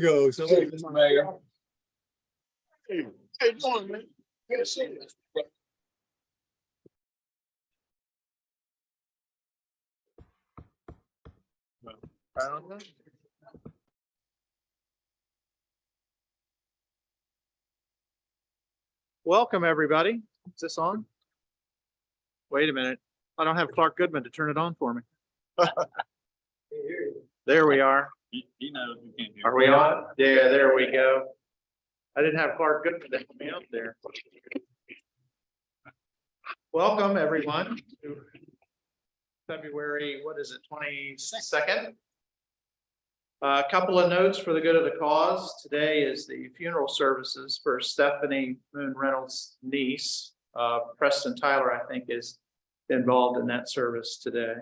Go. So, Mr. Mayor. hey, good morning, man. Good to see you. Right on time. Welcome, everybody. Is this on? Wait a minute. I don't have Clark Goodman to turn it on for me. There we are. He knows you can't hear. Are we on? Yeah, there we go. I didn't have Clark Goodman to help me out there. Welcome, everyone, to February, what is it, 22nd? A couple of notes for the good of the cause. Today is the funeral services for Stephanie Moon Reynolds' niece. Preston Tyler, I think, is involved in that service today.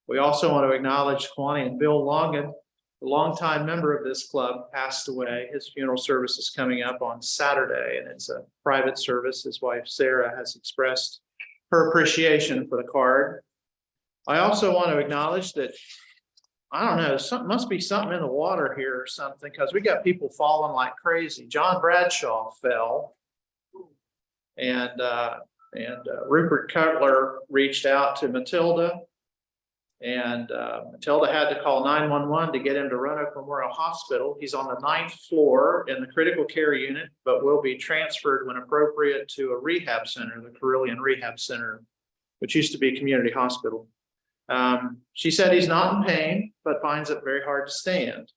We also want to acknowledge Kiwanis and Bill Longan, a longtime member of this club, passed away. His funeral service is coming up on Saturday, and it's a private service. His wife, Sarah, has expressed her appreciation for the card. I also want to acknowledge that, I don't know, something must be something in the water here or something, because we got people falling like crazy. John Bradshaw fell, and Rupert Cutler reached out to Matilda, and Matilda had to call 911 to get him to Roanoke Memorial Hospital. He's on the 9th floor in the critical care unit, but will be transferred when appropriate to a rehab center, the Carillion Rehab Center, which used to be a community hospital. She said he's not in pain, but finds it very hard to stand.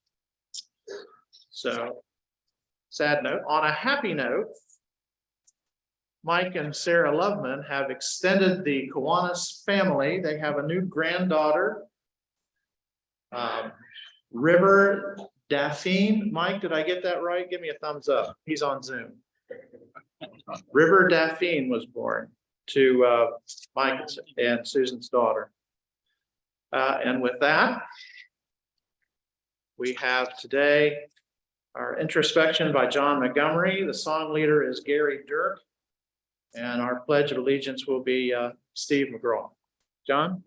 So, sad note. On a happy note, Mike and Sarah Loveman have extended the Kiwanis family. They have a new granddaughter, River Daphne. Mike, did I get that right? Give me a thumbs up. He's on Zoom. River Daphne was born to Mike and Susan's daughter. And with that, we have today our introspection by John Montgomery. The song leader is Gary Dirk. And our Pledge of Allegiance will be Steve McGraw. John?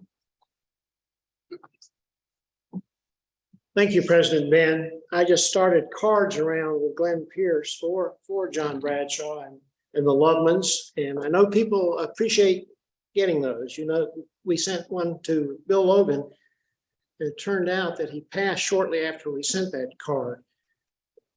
Thank you, President Ben. I just started cards around with Glenn Pierce for John Bradshaw and the Lovemans. And I know people appreciate getting those. You know, we sent one to Bill Logan. It turned out that he passed shortly after we sent that card.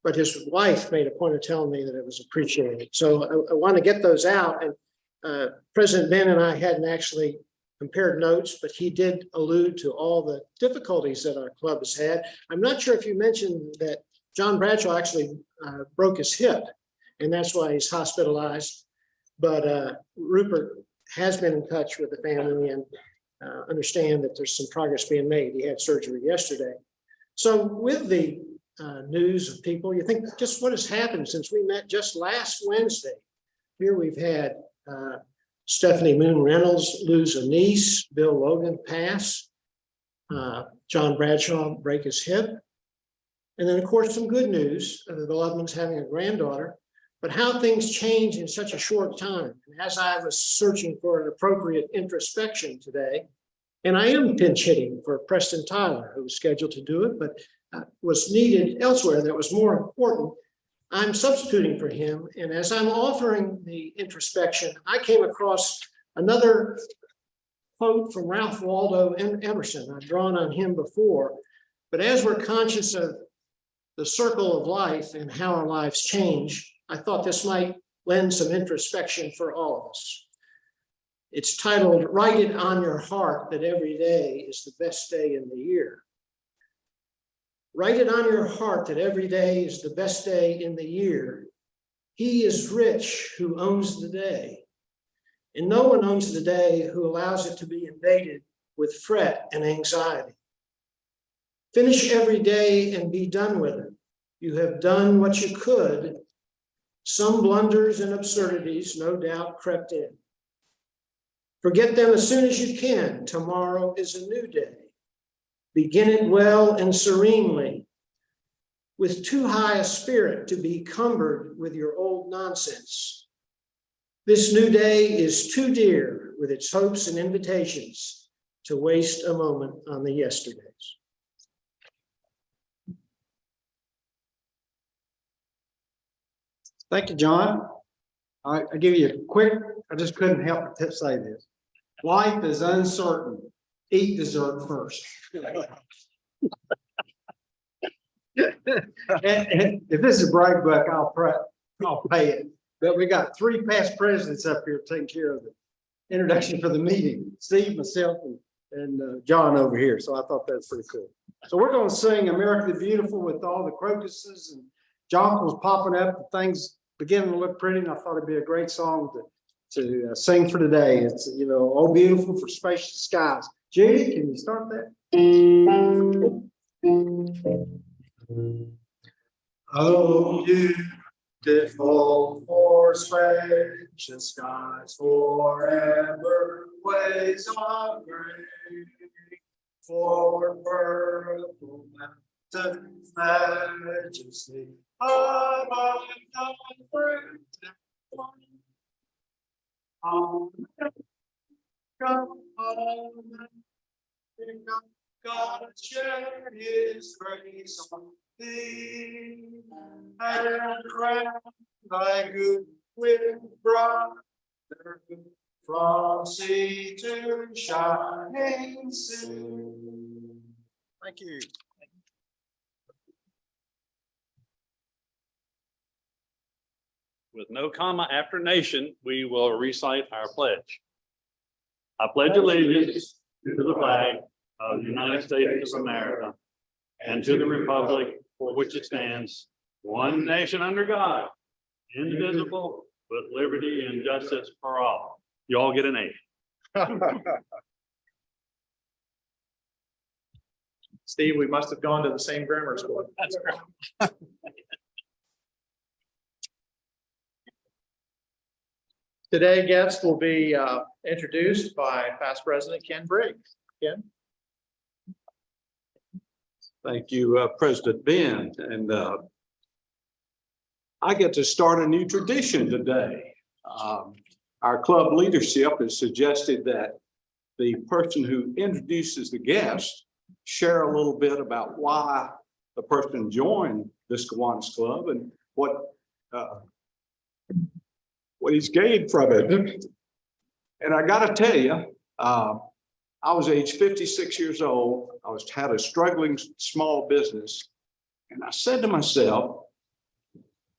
But his wife made a point of telling me that it was appreciated. So I want to get those out. And President Ben and I hadn't actually compared notes, but he did allude to all the difficulties that our club has had. I'm not sure if you mentioned that John Bradshaw actually broke his hip, and that's why he's hospitalized. But Rupert has been in touch with the family and understand that there's some progress being made. He had surgery yesterday. So with the news of people, you think just what has happened since we met just last Wednesday. Here we've had Stephanie Moon Reynolds lose a niece, Bill Logan pass, John Bradshaw break his hip, and then of course some good news, the Lovemans having a granddaughter, but how things change in such a short time. And as I was searching for an appropriate introspection today, and I am pinch hitting for Preston Tyler, who was scheduled to do it, but was needed elsewhere that was more important. I'm substituting for him. And as I'm offering the introspection, I came across another quote from Ralph Waldo Emerson. I've drawn on him before, but as we're conscious of the circle of life and how our lives change, I thought this might lend some introspection for all of us. It's titled, "Write It on Your Heart That Every Day is the Best Day in the Year." Write it on your heart that every day is the best day in the year. He is rich who owns the day, and no one owns the day who allows it to be invaded with fret and anxiety. Finish every day and be done with it. You have done what you could. Some blunders and absurdities no doubt crept in. Forget them as soon as you can. Tomorrow is a new day. Begin it well and serenely, with too high a spirit to be cumbered with your old nonsense. This new day is too dear with its hopes and invitations to waste a moment on the yesterdays. Thank you, John. I give you a quick, I just couldn't help but say this. Life is uncertain. Eat dessert first. And if this is a brag book, I'll pay it. But we got 3 past presidents up here taking care of the introduction for the meeting. Steve, myself, and John over here. So I thought that's pretty cool. So we're going to sing America the Beautiful with all the crocuses and jonquils popping up. Things beginning to look pretty, and I thought it'd be a great song to sing for today. It's, you know, oh beautiful for spacious skies. Judy, can you start that? Oh, beautiful for spacious skies forever, ways of grace, for purple mountains majesty, above the fruit. God share his grace on thee, and crown thy good with brother from sea to shining sea. Thank you. With no comma after nation, we will recite our pledge. I pledge allegiance to the flag of the United States of America and to the republic for which it stands, one nation under God, indivisible, with liberty and justice for all. You all get an A. Steve, we must have gone to the same grammar school. That's great. Today, guests will be introduced by past President Ken Briggs. Ken? Thank you, President Ben. And I get to start a new tradition today. Our club leadership has suggested that the person who introduces the guest share a little bit about why the person joined this Kiwanis Club and what he's gained from it. And I got to tell you, I was age 56 years old. I had a struggling small business. And I said to myself,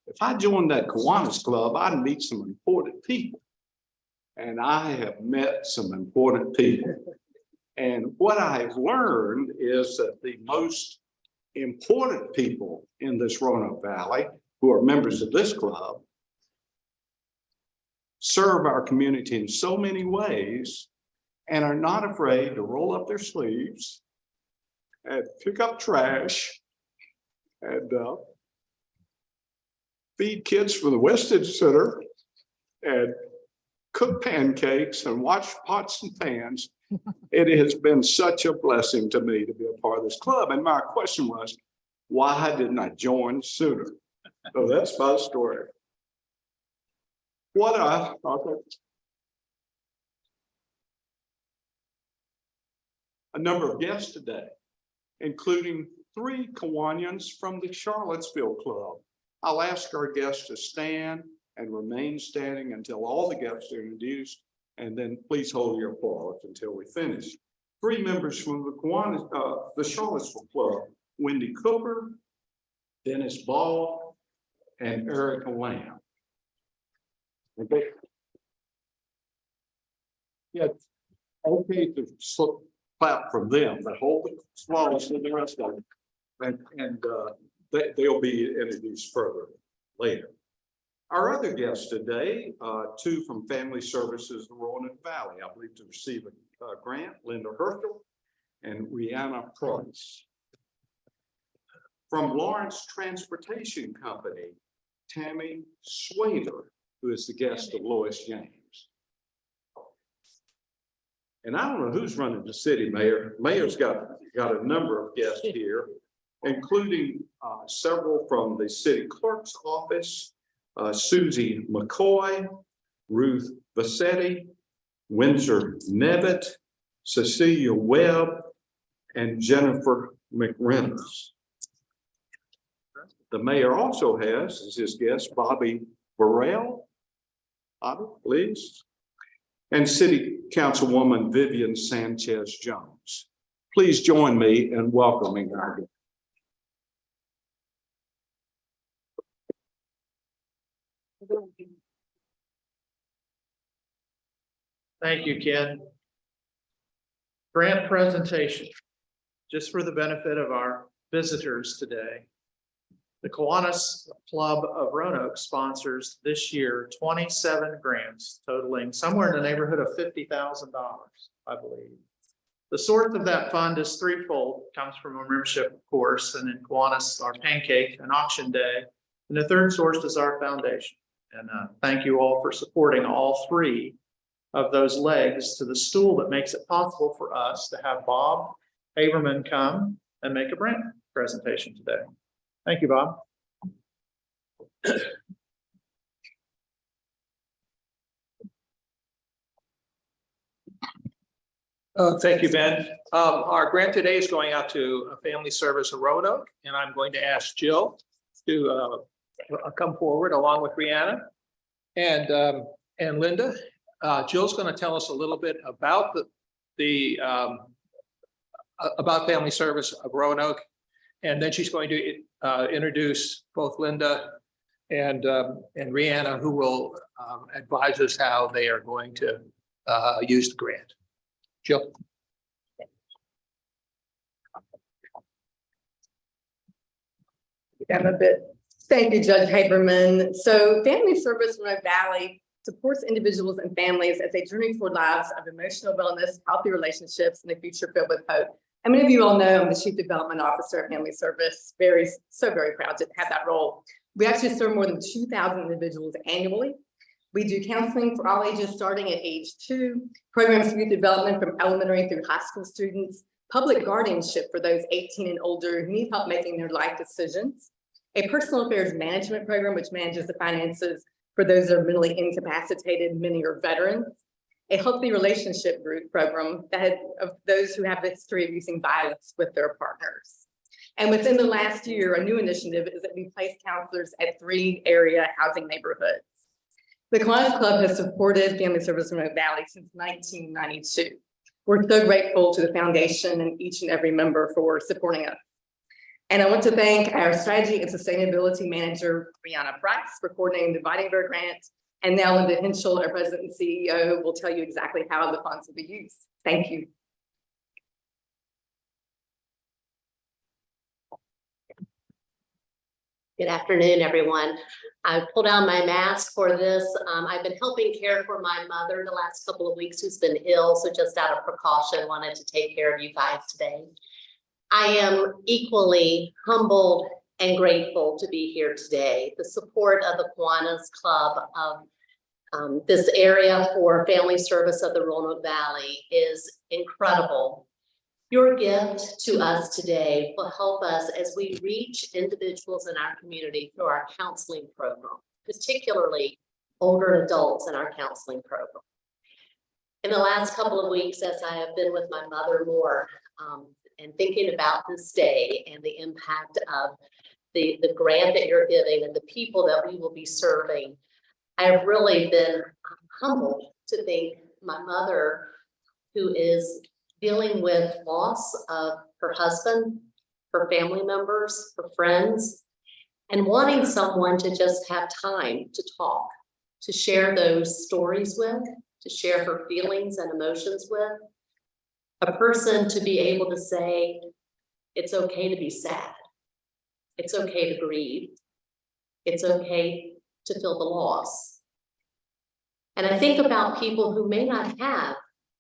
if I joined that Kiwanis Club, I'd meet some important people. And I have met some important people. And what I've learned is that the most important people in this Roanoke Valley who are members of this club serve our community in so many ways and are not afraid to roll up their sleeves and pick up trash and feed kids from the Westage Center and cook pancakes and wash pots and pans. It has been such a blessing to me to be a part of this club. And my question was, why didn't I join sooner? So that's my story. A number of guests today, including 3 Kiwanians from the Charlottesville Club. I'll ask our guests to stand and remain standing until all the guests are introduced, and then please hold your applause until we finish. 3 members from the Kiwanis, the Charlottesville Club: Wendy Cooper, Dennis Ball, and Erica Lamb. Okay. Yeah, okay to clap from them, but hold the applause to the rest of them. And they'll be introduced further later. Our other guests today, 2 from Family Services of Roanoke Valley, I believe to receive a grant, Linda Herschel and Rihanna Price. From Lawrence Transportation Company, Tammy Swader, who is the guest of Lois James. And I don't know who's running the city, Mayor. Mayor's got a number of guests here, including several from the city clerk's office, Susie McCoy, Ruth Vassetti, Windsor Nevitt, Cecilia Webb, and Jennifer McReynolds. The mayor also has as his guest Bobby Burrell. Please. And City Councilwoman Vivian Sanchez Jones. Please join me in welcoming our guests. Thank you, Ken. Grant presentation, just for the benefit of our visitors today. The Kiwanis Club of Roanoke sponsors this year 27 grants totaling somewhere in the neighborhood of $50,000, I believe. The source of that fund is threefold. It comes from a membership, of course, and in Kiwanis, our pancake and auction day. And the third source is our foundation. And thank you all for supporting all three of those legs to the stool that makes it possible for us to have Bob Haberman come and make a grant presentation today. Thank you, Bob. Thank you, Ben. Our grant today is going out to a family service of Roanoke, and I'm going to ask Jill to come forward along with Rihanna and Linda. Jill's going to tell us a little bit about about family service of Roanoke, and then she's going to introduce both Linda and Rihanna, who will advise us how they are going to use the grant. Jill. I'm a bit. Thank you, Judge Haberman. So Family Service Roanoke Valley supports individuals and families as they journey toward lives of emotional wellness, healthy relationships, and a future filled with hope. And many of you all know I'm the Chief Development Officer of Family Service. Very proud to have that role. We actually serve more than 2,000 individuals annually. We do counseling for all ages starting at age 2, programs for youth development from elementary through high school students, public guardianship for those 18 and older who need help making their life decisions, a personal affairs management program which manages the finances for those that are mentally incapacitated, many are veterans, a healthy relationship group program of those who have a history of using violence with their partners. And within the last year, a new initiative is that we place counselors at 3 area housing neighborhoods. The Kiwanis Club has supported Family Service Roanoke Valley since 1992. We're so grateful to the foundation and each and every member for supporting us. And I want to thank our strategy and sustainability manager, Brianna Price, for coordinating the Weidenberg grant. And now Linda Henschel, our president and CEO, will tell you exactly how the funds will be used. Thank you. Good afternoon, everyone. I pulled out my mask for this. I've been helping care for my mother the last couple of weeks who's been ill. So just out of precaution, wanted to take care of you guys today. I am equally humbled and grateful to be here today. The support of the Kiwanis Club of this area for family service of the Roanoke Valley is incredible. Your gift to us today will help us as we reach individuals in our community through our counseling program, particularly older adults in our counseling program. In the last couple of weeks, as I have been with my mother more and thinking about this day and the impact of the grant that you're giving and the people that we will be serving, I have really been humbled to think my mother, who is dealing with loss of her husband, her family members, her friends, and wanting someone to just have time to talk, to share those stories with, to share her feelings and emotions with, a person to be able to say, it's okay to be sad. It's okay to grieve. It's okay to feel the loss. And I think about people who may not have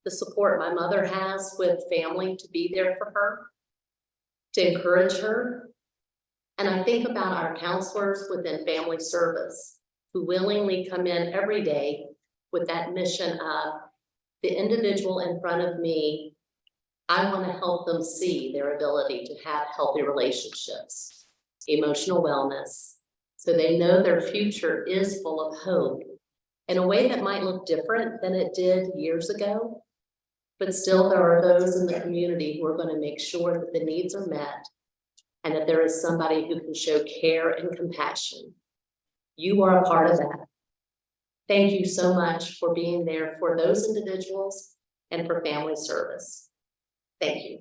the support my mother has with family to be there for her, to encourage her. And I think about our counselors within family service who willingly come in every day with that mission of the individual in front of me. I want to help them see their ability to have healthy relationships, emotional wellness, so they know their future is full of hope in a way that might look different than it did years ago. But still, there are those in the community who are going to make sure that the needs are met and that there is somebody who can show care and compassion. You are a part of that. Thank you so much for being there for those individuals and for family service. Thank you.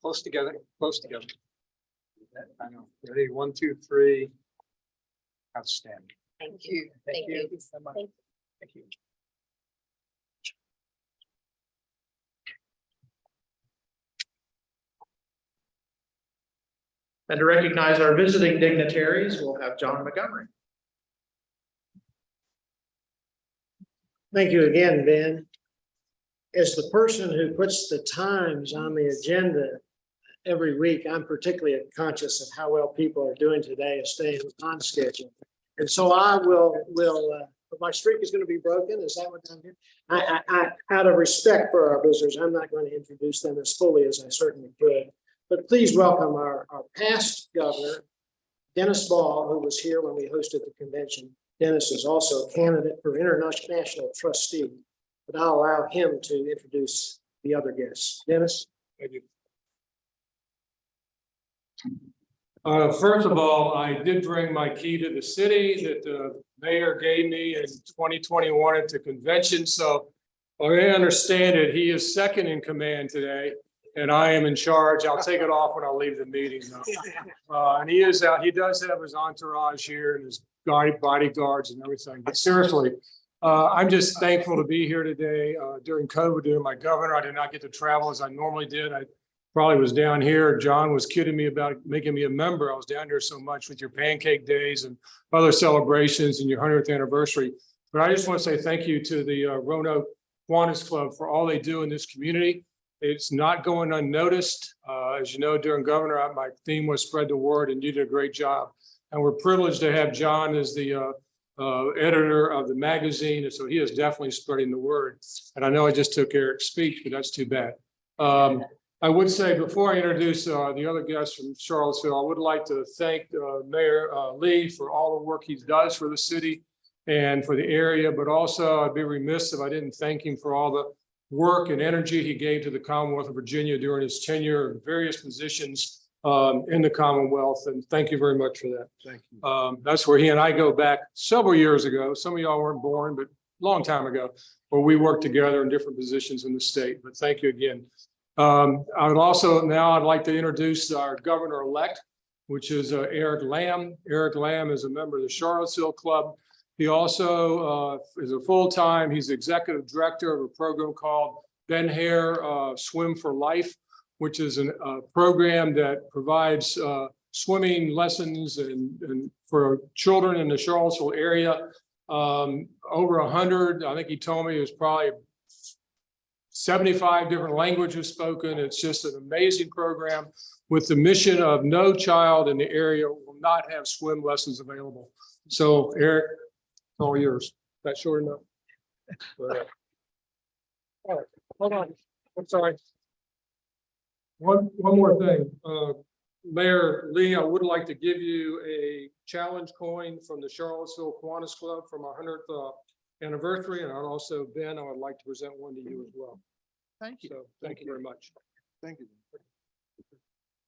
Close together, close together. I know. Ready, 1, 2, 3. Outstanding. Thank you. Thank you so much. Thank you. And to recognize our visiting dignitaries, we'll have John Montgomery. Thank you again, Ben. As the person who puts the times on the agenda every week, I'm particularly conscious of how well people are doing today and staying on schedule. And so I will, my streak is going to be broken. Is that what I'm doing? I, out of respect for our visitors, I'm not going to introduce them as fully as I certainly could. But please welcome our past governor, Dennis Ball, who was here when we hosted the convention. Dennis is also a candidate for international trustee, but I'll allow him to introduce the other guests. Dennis? Thank you. First of all, I did bring my key to the city that the mayor gave me in 2021 at the convention. So I understand it. He is second in command today and I am in charge. I'll take it off when I leave the meeting. And he is out. He does have his entourage here and his bodyguards and everything. But seriously, I'm just thankful to be here today. During COVID, during my governor, I did not get to travel as I normally did. I probably was down here. John was kidding me about making me a member. I was down here so much with your pancake days and other celebrations and your 100th anniversary. But I just want to say thank you to the Roanoke Kiwanis Club for all they do in this community. It's not going unnoticed. As you know, during governor, my theme was spread the word, and you did a great job. And we're privileged to have John as the editor of the magazine. And so he is definitely spreading the word. And I know I just took Eric's speech, but that's too bad. I would say before I introduce the other guests from Charlottesville, I would like to thank Mayor Lee for all the work he does for the city and for the area, but also I'd be remiss if I didn't thank him for all the work and energy he gave to the Commonwealth of Virginia during his tenure in various positions in the Commonwealth. And thank you very much for that. Thank you. That's where he and I go back several years ago. Some of y'all weren't born, but a long time ago, where we worked together in different positions in the state. But thank you again. I would also, now I'd like to introduce our governor-elect, which is Eric Lamb. Eric Lamb is a member of the Charlottesville Club. He also is a full-time, he's executive director of a program called Ben Hare Swim for Life, which is a program that provides swimming lessons and for children in the Charlottesville area. Over 100, I think he told me it was probably 75 different languages spoken. It's just an amazing program with the mission of no child in the area will not have swim lessons available. So Eric, it's all yours. That's short enough. All right, hold on. I'm sorry. One more thing. Mayor Lee, I would like to give you a challenge coin from the Charlottesville Kiwanis Club from our 100th anniversary. And I'd also, Ben, I would like to present one to you as well. Thank you. So thank you very much. Thank you.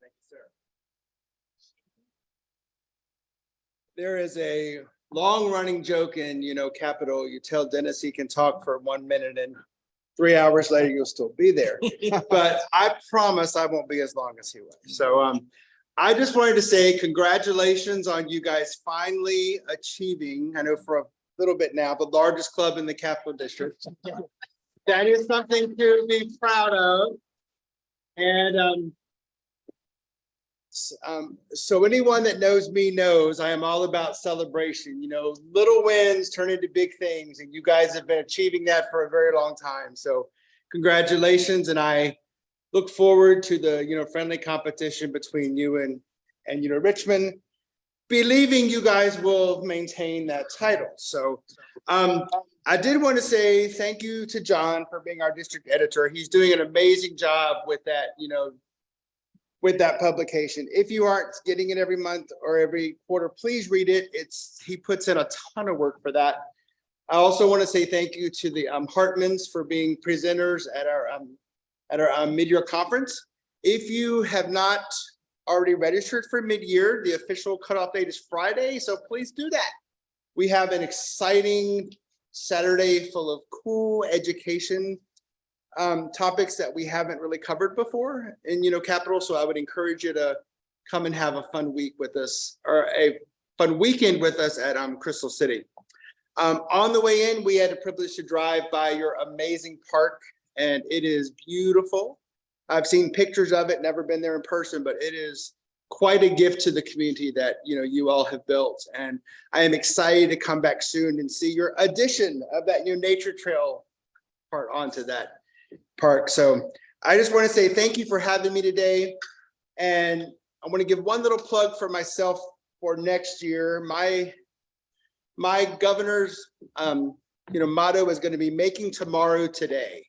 Thank you, sir. There is a long-running joke in, Capitol. You tell Dennis he can talk for 1 minute and 3 hours later, you'll still be there. But I promise I won't be as long as he was. So I just wanted to say congratulations on you guys finally achieving, I know for a little bit now, the largest club in the Capital District. That is something to be proud of. And so anyone that knows me knows I am all about celebration. Little wins turn into big things, and you guys have been achieving that for a very long time. So congratulations, and I look forward to the friendly competition between you and Richmond, believing you guys will maintain that title. So I did want to say thank you to John for being our district editor. He's doing an amazing job with that, with that publication. If you aren't getting it every month or every quarter, please read it. He puts in a ton of work for that. I also want to say thank you to the Hartmans for being presenters at our mid-year conference. If you have not already registered for mid-year, the official cutoff date is Friday, so please do that. We have an exciting Saturday full of cool education topics that we haven't really covered before in Capitol. So I would encourage you to come and have a fun week with us, or a fun weekend with us at Crystal City. On the way in, we had the privilege to drive by your amazing park, and it is beautiful. I've seen pictures of it, never been there in person, but it is quite a gift to the community that you all have built. And I am excited to come back soon and see your addition of that new nature trail part onto that park. So I just want to say thank you for having me today. And I want to give one little plug for myself for next year. My governor's motto is going to be making tomorrow today.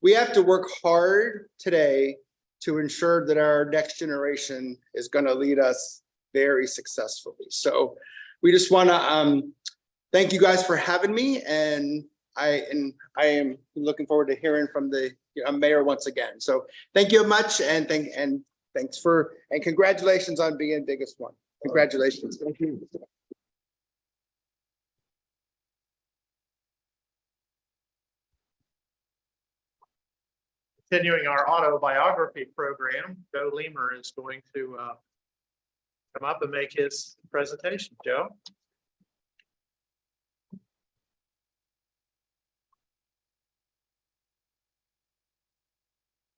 We have to work hard today to ensure that our next generation is going to lead us very successfully. So we just want to thank you guys for having me, and I am looking forward to hearing from the mayor once again. So thank you much, and thanks for, and congratulations on being biggest one. Congratulations. Thank you. Continuing our autobiography program, Joe Leamer is going to come up and make his presentation. Joe?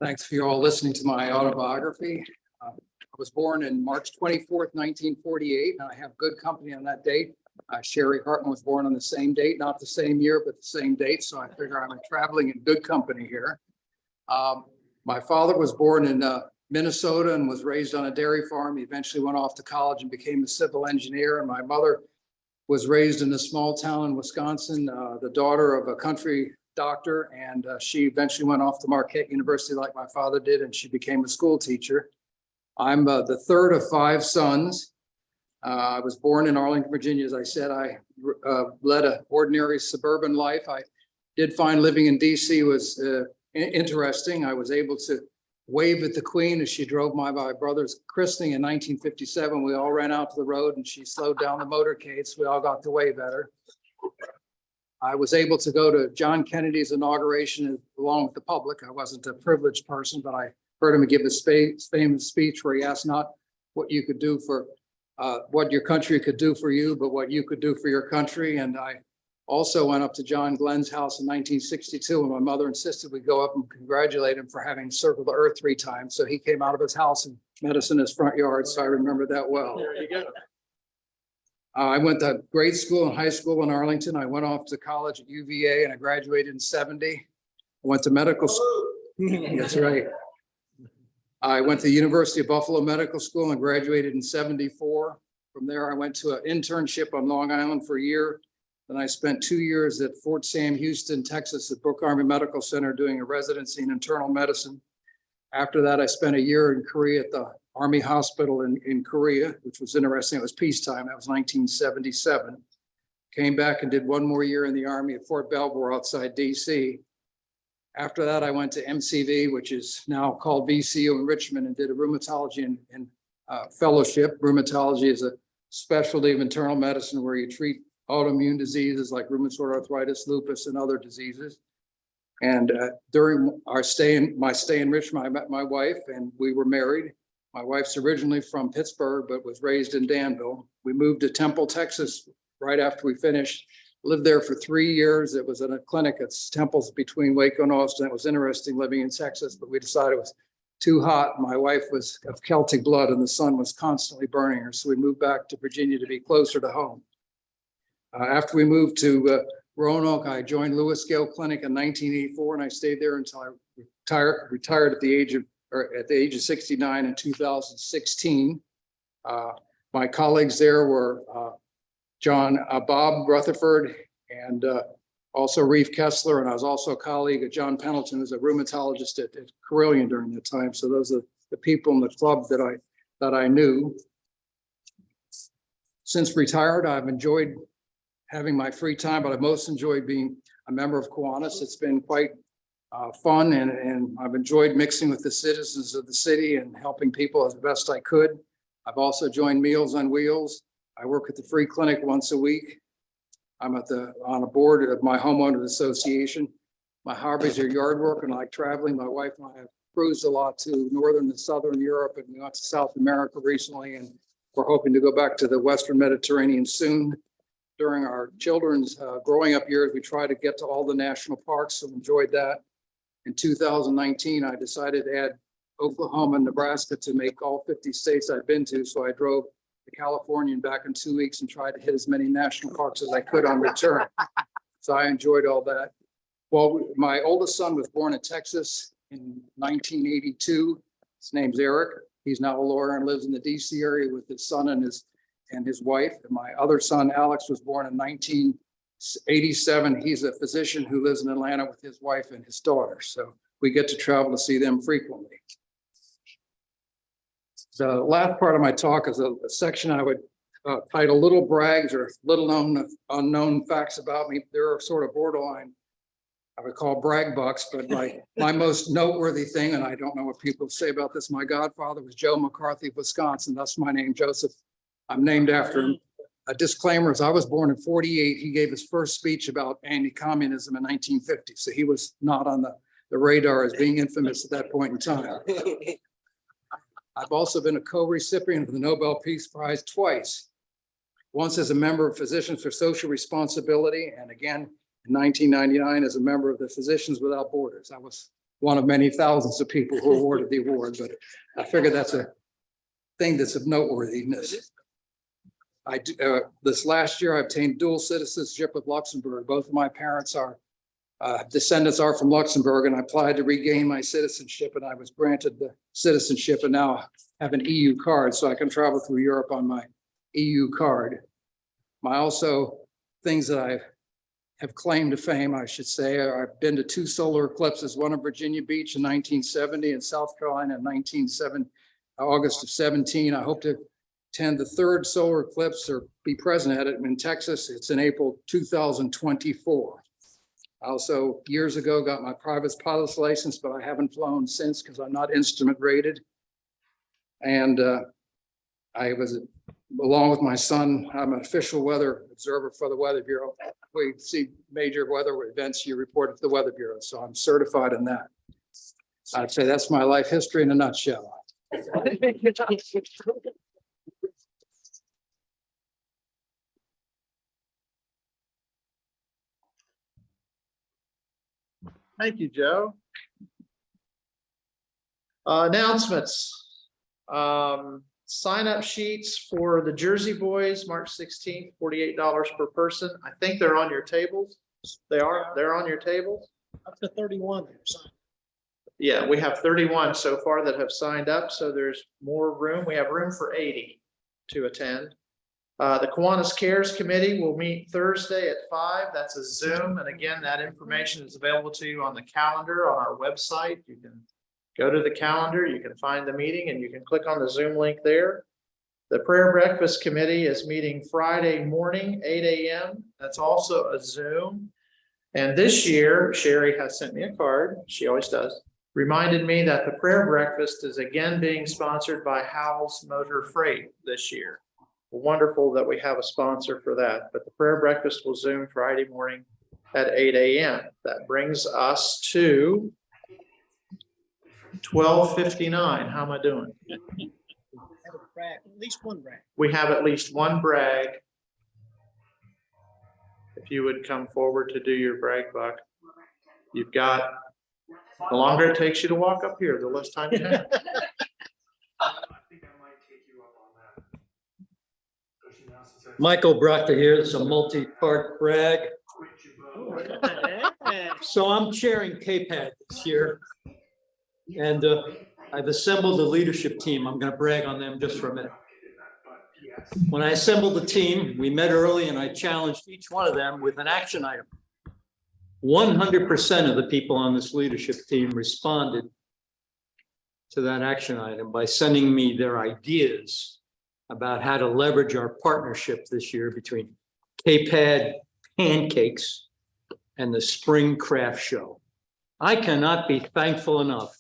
Thanks for you all listening to my autobiography. I was born in March 24th, 1948, and I have good company on that date. Sherry Hartman was born on the same date, not the same year, but the same date. So I figure I'm traveling in good company here. My father was born in Minnesota and was raised on a dairy farm. He eventually went off to college and became a civil engineer. And my mother was raised in a small town in Wisconsin, the daughter of a country doctor. And she eventually went off to Marquette University like my father did, and she became a school teacher. I'm the third of 5 sons. I was born in Arlington, Virginia. As I said, I led an ordinary suburban life. I did find living in DC was interesting. I was able to wave at the Queen as she drove my brother's christening in 1957. We all ran out to the road and she slowed down the motorcade, so we all got to wave at her. I was able to go to John Kennedy's inauguration along with the public. I wasn't a privileged person, but I heard him give his famous speech where he asked not what you could do for what your country could do for you, but what you could do for your country. And I also went up to John Glenn's house in 1962 when my mother insisted we go up and congratulate him for having circled the earth 3 times. So he came out of his house and met us in his front yard. So I remember that well. There you go. I went to grade school and high school in Arlington. I went off to college at UVA and I graduated in 70. I went to medical school. That's right. I went to the University of Buffalo Medical School and graduated in 74. From there, I went to an internship on Long Island for a year. Then I spent 2 years at Fort Sam Houston, Texas at Brooke Army Medical Center doing a residency in internal medicine. After that, I spent a year in Korea at the Army Hospital in Korea, which was interesting. It was peacetime. That was 1977. Came back and did 1 more year in the Army at Fort Belvoir outside DC. After that, I went to MCV, which is now called VCU in Richmond, and did a rheumatology and fellowship. Rheumatology is a specialty of internal medicine where you treat autoimmune diseases like rheumatoid arthritis, lupus, and other diseases. And during my stay in Richmond, I met my wife and we were married. My wife's originally from Pittsburgh, but was raised in Danville. We moved to Temple, Texas, right after we finished. Lived there for 3 years. It was in a clinic at Temple's between Waco and Austin. It was interesting living in Texas, but we decided it was too hot. My wife was of Celtic blood and the sun was constantly burning her. So we moved back to Virginia to be closer to home. After we moved to Roanoke, I joined Lewis Gale Clinic in 1984, and I stayed there until I retired at the age of 69 in 2016. My colleagues there were Bob Rutherford and also Reeve Kessler, and I was also a colleague of John Pendleton, who's a rheumatologist at Carilion during that time. So those are the people in the club that I knew. Since retired, I've enjoyed having my free time, but I most enjoyed being a member of Kiwanis. It's been quite fun and I've enjoyed mixing with the citizens of the city and helping people as best I could. I've also joined Meals on Wheels. I work at the free clinic once a week. I'm on a board of my homeowners association. My hobbies are yard work and I like traveling. My wife and I have cruised a lot to Northern and Southern Europe, and we went to South America recently, and we're hoping to go back to the Western Mediterranean soon. During our children's growing up years, we tried to get to all the national parks, so enjoyed that. In 2019, I decided to add Oklahoma and Nebraska to make all 50 states I've been to. So I drove to California and back in 2 weeks and tried to hit as many national parks as I could on return. So I enjoyed all that. Well, my oldest son was born in Texas in 1982. His name's Eric. He's now a lawyer and lives in the DC area with his son and his wife. And my other son, Alex, was born in 1987. He's a physician who lives in Atlanta with his wife and his daughter. So we get to travel to see them frequently. The last part of my talk is a section I would title Little Brags or Little Known Unknown Facts About Me. They're sort of borderline, I would call brag bucks, but my most noteworthy thing, and I don't know what people say about this, my godfather was Joe McCarthy of Wisconsin. That's my name, Joseph. I'm named after him. A disclaimer is I was born in 48. He gave his first speech about anti-communism in 1950. So he was not on the radar as being infamous at that point in time. I've also been a co-recipient of the Nobel Peace Prize twice. Once as a member of Physicians for Social Responsibility, and again in 1999 as a member of the Physicians Without Borders. I was one of many thousands of people who awarded the award, but I figure that's a thing that's of noteworthiness. This last year, I obtained dual citizenship of Luxembourg. Both of my parents are descendants are from Luxembourg, and I applied to regain my citizenship, and I was granted the citizenship, and now have an EU card, so I can travel through Europe on my EU card. My also things that I have claimed to fame, I should say, I've been to 2 solar eclipses, one in Virginia Beach in 1970 and South Carolina in August of 17. I hope to attend the 3rd solar eclipse or be present at it in Texas. It's in April 2024. I also years ago got my private pilot's license, but I haven't flown since because I'm not instrument rated. And I was, along with my son, I'm an official weather observer for the Weather Bureau. We see major weather events, you report to the Weather Bureau. So I'm certified in that. I'd say that's my life history in a nutshell. Thank you, Joe. Announcements. Sign up sheets for the Jersey Boys, March 16th, $48 per person. I think they're on your tables. They're on your tables. Up to 31 there, son. Yeah, we have 31 so far that have signed up, so there's more room. We have room for 80 to attend. The Kiwanis Cares Committee will meet Thursday at 5. That's a Zoom. And again, that information is available to you on the calendar on our website. You can go to the calendar, you can find the meeting, and you can click on the Zoom link there. The Prayer Breakfast Committee is meeting Friday morning, 8 a.m. That's also a Zoom. And this year, Sherry has sent me a card. She always does. Reminded me that the prayer breakfast is again being sponsored by Howell's Motor Freight this year. Wonderful that we have a sponsor for that, but the prayer breakfast will Zoom Friday morning at 8 a.m. That brings us to 12:59. How am I doing? At least one brag. We have at least one brag. If you would come forward to do your brag buck. You've got, the longer it takes you to walk up here, the less time you have. Michael Braca here. It's a multi-part brag. So I'm chairing KPAD this year. And I've assembled a leadership team. I'm going to brag on them just for a minute. When I assembled the team, we met early and I challenged each one of them with an action item. 100% of the people on this leadership team responded to that action item by sending me their ideas about how to leverage our partnership this year between K-Pad pancakes, and the spring craft show. I cannot be thankful enough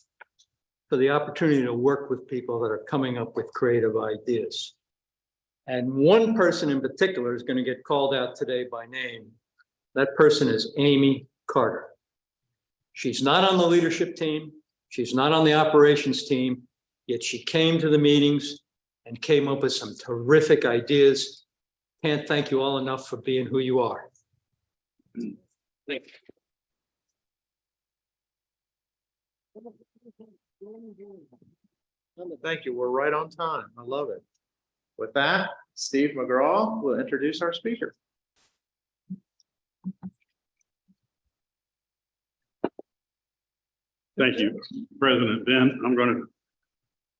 for the opportunity to work with people that are coming up with creative ideas. And one person in particular is going to get called out today by name. That person is Amy Carter. She's not on the leadership team. She's not on the operations team, yet she came to the meetings and came up with some terrific ideas. Can't thank you all enough for being who you are. Thank Thank you. We're right on time. I love it. With that, Steve McGraw will introduce our speaker. Thank you, President Ben. I'm going to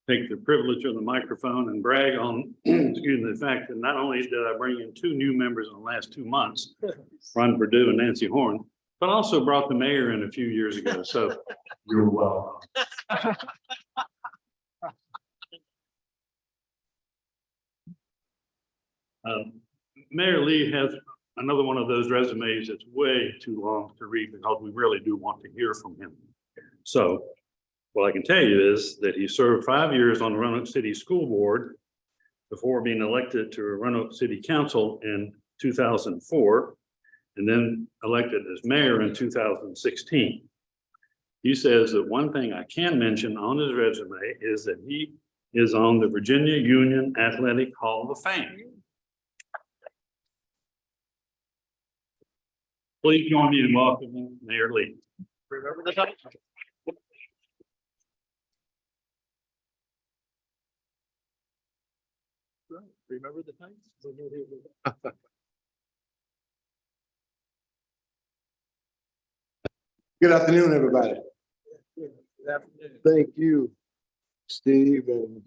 take the privilege of the microphone and brag on, excuse me, the fact that not only did I bring in 2 new members in the last 2 months, Ron Perdue and Nancy Horn, but also brought the mayor in a few years ago. So you're welcome. Mayor Lee has another one of those resumes that's way too long to read because we really do want to hear from him. So what I can tell you is that he served 5 years on the Roanoke City School Board before being elected to Roanoke City Council in 2004, and then elected as mayor in 2016. He says that one thing I can mention on his resume is that he is on the Virginia Union Athletic Hall of Fame. Please join me in welcoming Mayor Lee. Remember the title? Remember the times? Good afternoon, everybody. Thank you, Steve. And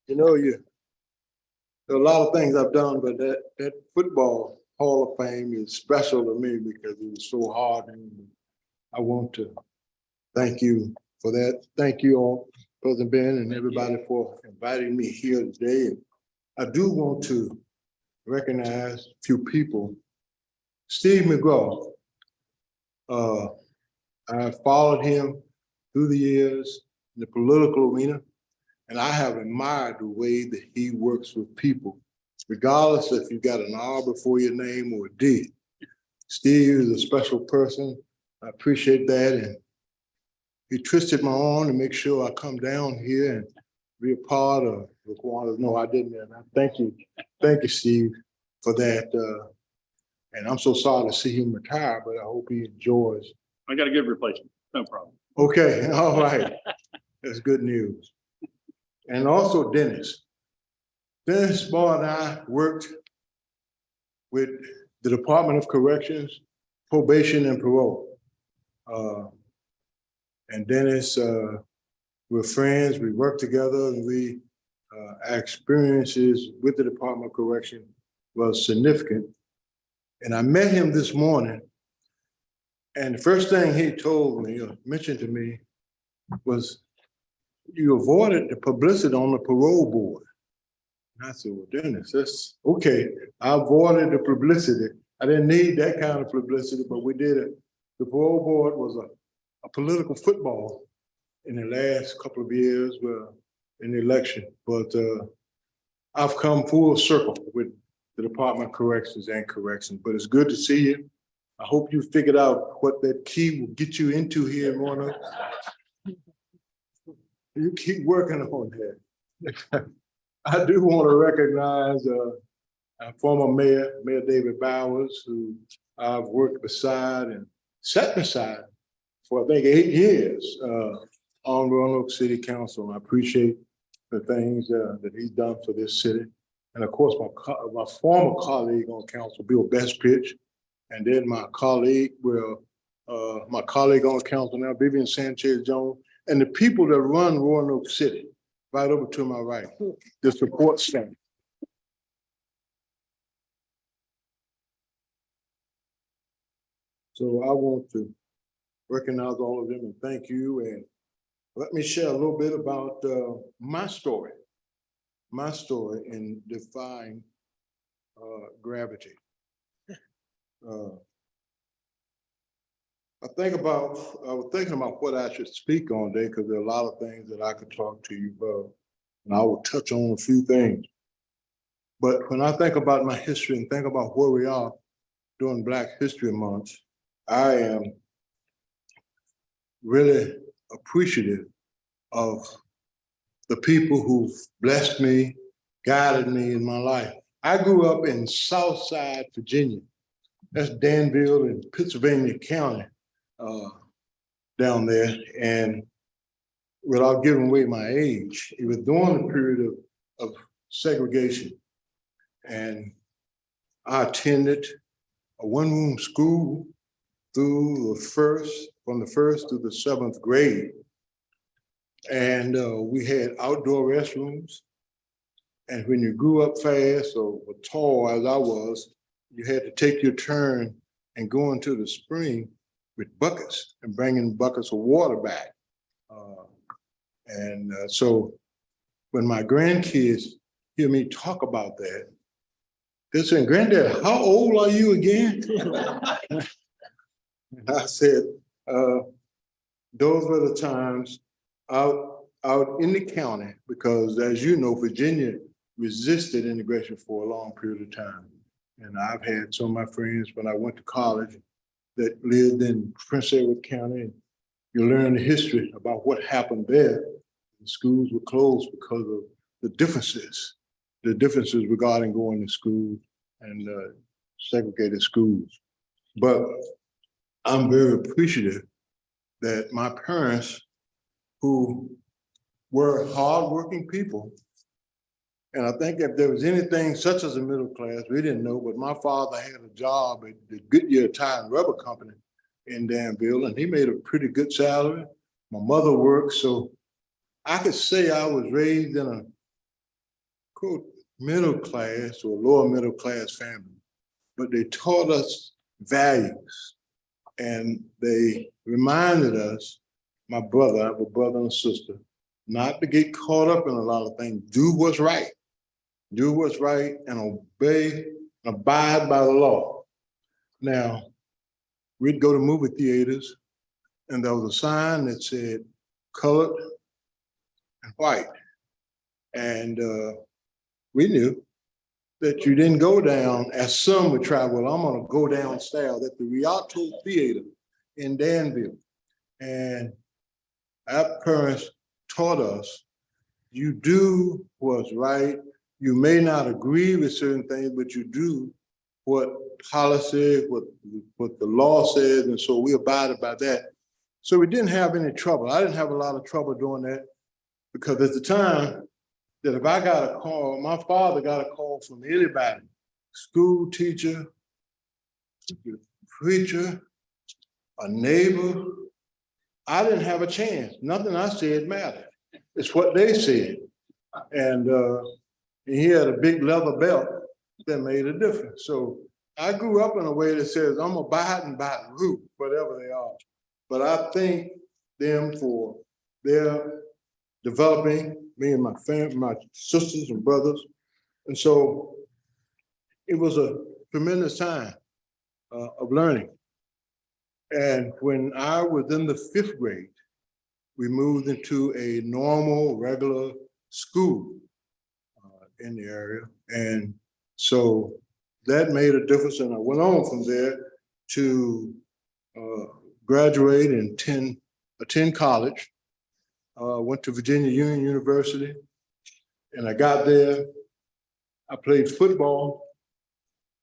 you know, there are a lot of things I've done, but that football Hall of Fame is special to me because it was so hard. And I want to thank you for that. Thank you all, President Ben and everybody for inviting me here today. And I do want to recognize a few people. Steve McGraw. I followed him through the years in the political arena, and I have admired the way that he works with people, regardless if you got an R before your name or a D. Steve is a special person. I appreciate that, and he twisted my arm to make sure I come down here and be a part of the Kiwanis. No, I didn't. And I thank you, Steve, for that. And I'm so sorry to see him retire, but I hope he enjoys. I got a good replacement, no problem. Okay, all right. That's good news. And also Dennis. Dennis Ball and I worked with the Department of Corrections, Probation and Parole. And Dennis, we're friends, we work together, and our experiences with the Department of Correction was significant. And I met him this morning, and the first thing he told me, or mentioned to me, was you avoided the publicity on the parole board. And I said, well, Dennis, that's okay. I avoided the publicity. I didn't need that kind of publicity, but we did it. The parole board was a political football in the last couple of years in the election. But I've come full circle with the Department of Corrections and Corrections, but it's good to see you. I hope you figured out what that key will get you into here in Roanoke. You keep working on that. I do want to recognize our former mayor, Mayor David Bowers, who I've worked beside and sat beside for I think 8 years on Roanoke City Council. I appreciate the things that he's done for this city. And of course, my former colleague on council, Bill Bestpitch, and then my colleague, my colleague on council now, Vivian Sanchez Jones, and the people that run Roanoke City, right over to my right, the support staff. So I want to recognize all of them and thank you. And let me share a little bit about my story in defying gravity. I was thinking about what I should speak on today because there are a lot of things that I could talk to you about. And I will touch on a few things. But when I think about my history and think about where we are during Black History Month, I am really appreciative of the people who've blessed me, guided me in my life. I grew up in Southside, Virginia. That's Danville in Pennsylvania County down there. And without giving away my age, it was during the period of segregation. And I attended a one-room school from the first to the 7th grade. And we had outdoor restrooms. And when you grew up fast or were tall as I was, you had to take your turn and go into the spring with buckets and bringing buckets of water back. So when my grandkids hear me talk about that, they say, "Granddad, how old are you again?" And I said, those were the times out in the county, because as you know, Virginia resisted integration for a long period of time. And I've had some of my friends when I went to college that lived in Prince Edward County. And you learn the history about what happened there. The schools were closed because of the differences regarding going to school and segregated schools. But I'm very appreciative that my parents, who were hardworking people, and I think if there was anything such as a middle class, we didn't know, but my father had a job at the Goodyear Tire and Rubber Company in Danville, and he made a pretty good salary. My mother worked, so I could say I was raised in a quote middle class or lower middle class family, but they taught us values, and they reminded us, my brother, I have a brother and a sister, not to get caught up in a lot of things. Do what's right. Do what's right and obey, abide by the law. Now, we'd go to movie theaters and there was a sign that said colored and white. And we knew that you didn't go down, as some would try, well, I'm gonna go downstairs at the Roanoke Theater in Danville. And our parents taught us, you do what's right. You may not agree with certain things, but you do what policy, what the law says, and so we abided by that. So we didn't have any trouble. I didn't have a lot of trouble doing that, because at the time that if I got a call, my father got a call from anybody, school teacher, preacher, a neighbor, I didn't have a chance. Nothing I said mattered. It's what they said. And he had a big leather belt that made a difference. So I grew up in a way that says I'm abiding by the root, whatever they are. But I thank them for their developing me and my family, my sisters and brothers. And so it was a tremendous time of learning. And when I was in the 5th grade, we moved into a normal, regular school in the area. And so that made a difference. And I went on from there to graduate and attend college. Went to Virginia Union University. And I got there, I played football.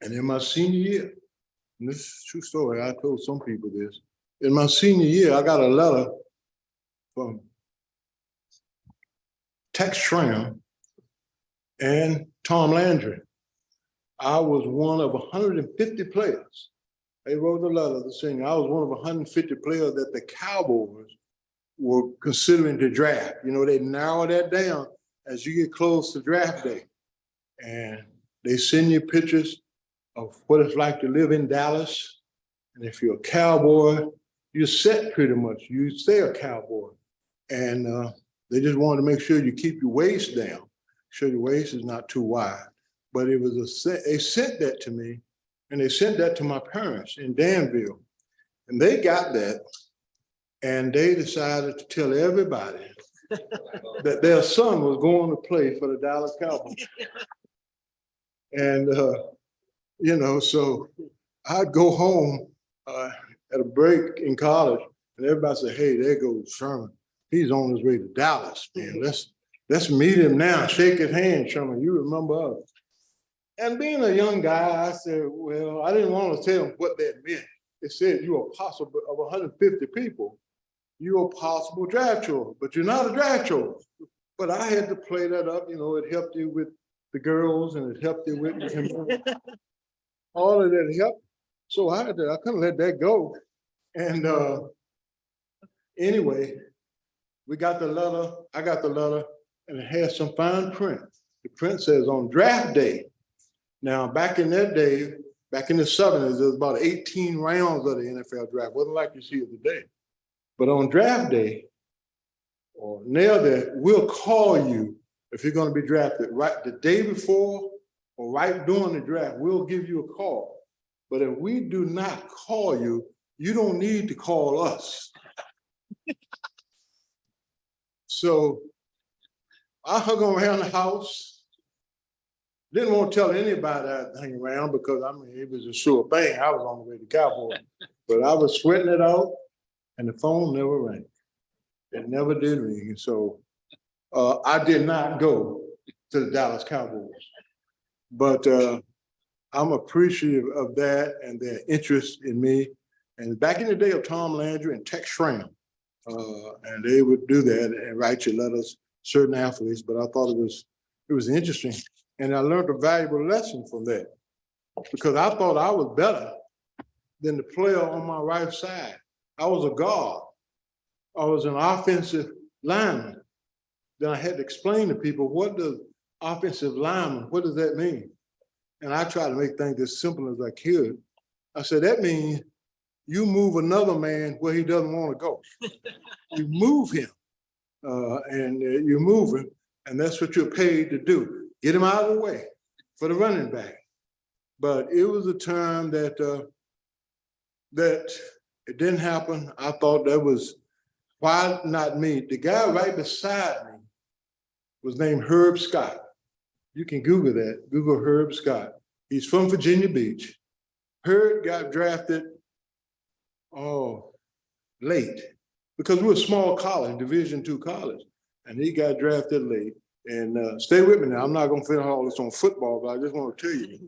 And in my senior year, and this is a true story, I told some people this. In my senior year, I got a letter from Tex Schramm and Tom Landry. I was one of 150 players. They wrote a letter saying I was one of 150 players that the Cowboys were considering to draft. You know, they narrow that down as you get close to draft day. And they send you pictures of what it's like to live in Dallas. And if you're a Cowboy, you're set pretty much. You stay a Cowboy. And they just wanted to make sure you keep your waist down. Sure your waist is not too wide. But it was they sent that to me And they sent that to my parents in Danville. And they got that. And they decided to tell everybody that their son was going to play for the Dallas Cowboys. And, you know, so I'd go home at a break in college and everybody said, hey, there goes Sherman. He's on his way to Dallas, man. Let's meet him now. Shake his hand, Sherman. You remember us. And being a young guy, I said, well, I didn't want to tell him what that meant. It said you're a possible of 150 people. You're a possible draft choice, but you're not a draft choice. But I had to play that up, you know, it helped you with the girls and it helped you with all of that helped. So I couldn't let that go. And anyway, we got the letter, I got the letter, and it has some fine print. The print says on draft day. Now, back in that day, back in the 70s, there was about 18 rounds of the NFL draft. Wasn't like you see it today. But on draft day, or near that, we'll call you if you're going to be drafted right the day before or right during the draft. We'll give you a call. But if we do not call you, you don't need to call us. So I hung around the house. Didn't want to tell anybody I'd hang around because I mean it was a sure thing. I was on the way to Cowboys, but I was sweating it out. And the phone never rang. It never did ring. And so I did not go to the Dallas Cowboys. But I'm appreciative of that and their interest in me. And back in the day of Tom Landry and Tex Schramm, and they would do that and write you letters, certain athletes, but I thought it was interesting. And I learned a valuable lesson from that because I thought I was better than the player on my right side. I was a guard. I was an offensive lineman. Then I had to explain to people, what does offensive lineman, what does that mean? And I tried to make things as simple as I could. I said, that means you move another man where he doesn't want to go. You move him, and you move him, and that's what you're paid to do. Get him out of the way for the running back. But it was a time that it didn't happen. I thought that was, why not me? The guy right beside me was named Herb Scott. You can Google that, Google Herb Scott. He's from Virginia Beach. Herb got drafted, late, because we were a small college, Division II college, and he got drafted late. And stay with me now, I'm not gonna finish all this on football, but I just wanna tell you,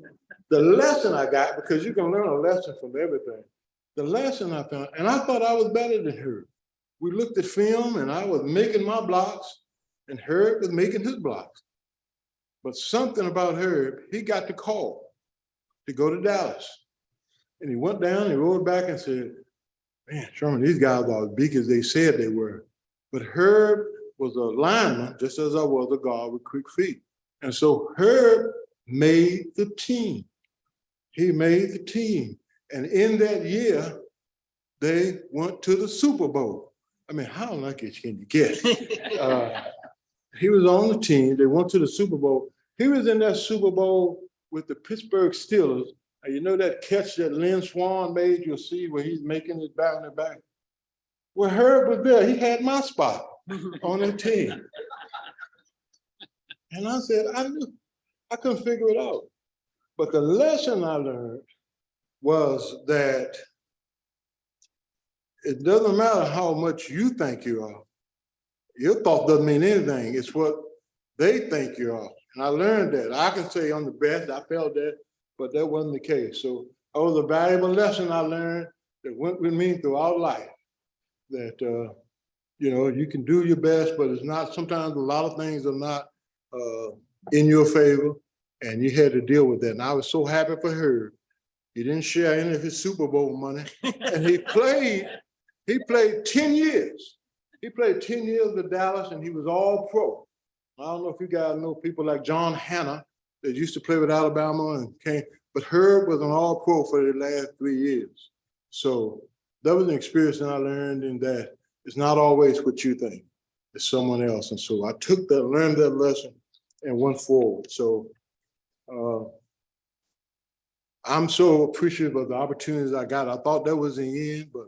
the lesson I got, because you can learn a lesson from everything. The lesson I found, and I thought I was better than Herb. We looked at film and I was making my blocks and Herb was making his blocks. But something about Herb, he got the call to go to Dallas. And he went down, he rode back and said, man, Sherman, these guys are as big as they said they were. But Herb was a lineman, just as I was a guard with quick feet. And so Herb made the team. He made the team. And in that year, they went to the Super Bowl. I mean, how lucky can you get? He was on the team. They went to the Super Bowl. He was in that Super Bowl with the Pittsburgh Steelers. And you know that catch that Lynn Swann made, you'll see where he's making it down the back. Well, Herb was there. He had my spot on the team. And I said, I couldn't figure it out. But the lesson I learned was that it doesn't matter how much you think you are. Your thought doesn't mean anything. It's what they think you are. And I learned that. I can say I'm the best. I felt that, but that wasn't the case. So that was a valuable lesson I learned that went with me throughout life. That, you know, you can do your best, but it's not, sometimes a lot of things are not in your favor, and you had to deal with that. And I was so happy for her. He didn't share any of his Super Bowl money. And he played 10 years. He played 10 years with Dallas and he was all pro. I don't know if you guys know people like John Hanna that used to play with Alabama and came, but Herb was an all pro for the last 3 years. So that was an experience that I learned in that it's not always what you think, it's someone else. And so I took that, learned that lesson and went forward. So I'm so appreciative of the opportunities I got. I thought that was the end, but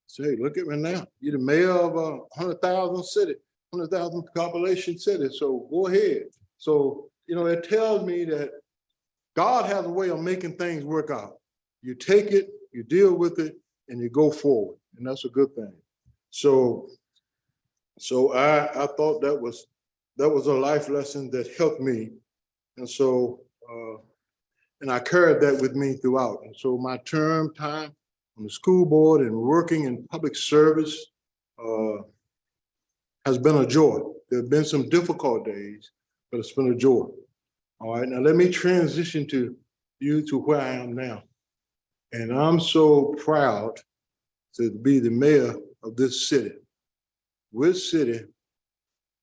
say, look at me now. You're the mayor of a 100,000 city, 100,000 population city. So go ahead. So, you know, it tells me that God has a way of making things work out. You take it, you deal with it, and you go forward. And that's a good thing. So I thought that was a life lesson that helped me. And so, and I carried that with me throughout. And so my term time on the school board and working in public service has been a joy. There have been some difficult days, but it's been a joy. All right, now let me transition to where I am now. And I'm so proud to be the mayor of this city. This city,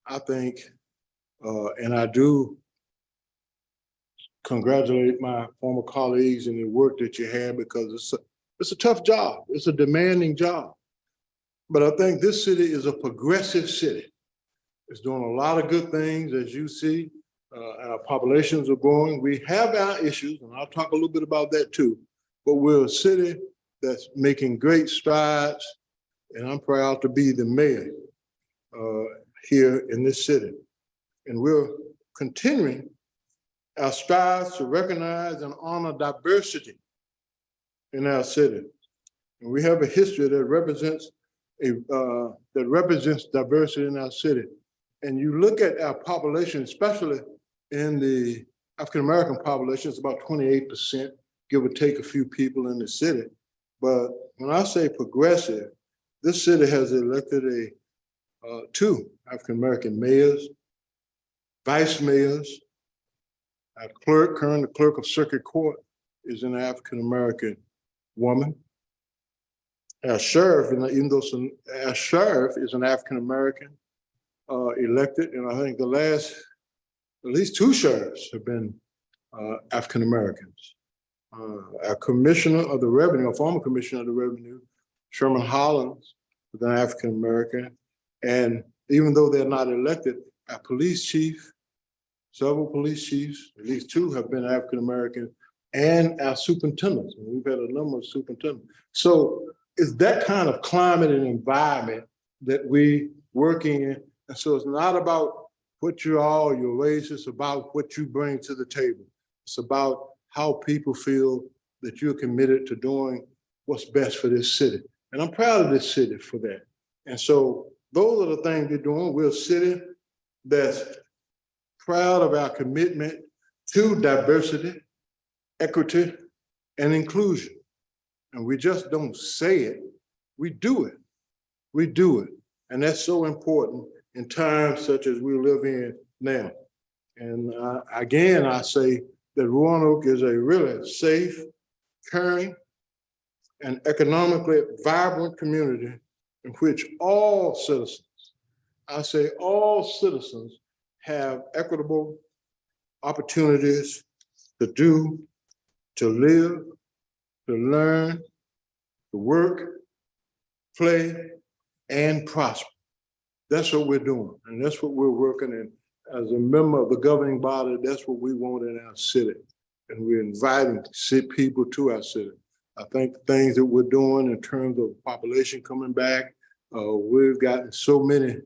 I think, and I do congratulate my former colleagues in the work that you had, because it's a tough job. It's a demanding job. But I think this city is a progressive city. It's doing a lot of good things, as you see. Our populations are growing. We have our issues, and I'll talk a little bit about that too. But we're a city that's making great strides, and I'm proud to be the mayor here in this city. And we're continuing our strides to recognize and honor diversity in our city. And we have a history that represents diversity in our city. And you look at our population, especially in the African-American population, it's about 28%, give or take a few people in the city. But when I say progressive, this city has elected two African-American mayors, vice mayors. Our clerk, current clerk of circuit court, is an African-American woman. Our sheriff, even though our sheriff is an African-American elected, and I think at least two sheriffs have been African-Americans. Our commissioner of the revenue, a former commissioner of the revenue, Sherman Hollins, is an African-American. And even though they're not elected, our police chief, several police chiefs, at least two, have been African-American, and our superintendents. And we've had a number of superintendents. So it's that kind of climate and environment that we work in. And so it's not about what your race, it's about what you bring to the table. It's about how people feel that you're committed to doing what's best for this city. And I'm proud of this city for that. And so those are the things we're doing. We're a city that's proud of our commitment to diversity, equity, and inclusion. And we just don't say it, we do it. We do it. And that's so important in times such as we live in now. And again, I say that Roanoke is a really safe, caring, and economically vibrant community in which all citizens, I say all citizens, have equitable opportunities to do, to live, to learn, to work, play, and prosper. That's what we're doing, and that's what we're working in. As a member of the governing body, that's what we want in our city. And we're inviting people to our city. I think the things that we're doing in terms of population coming back, we've gotten so many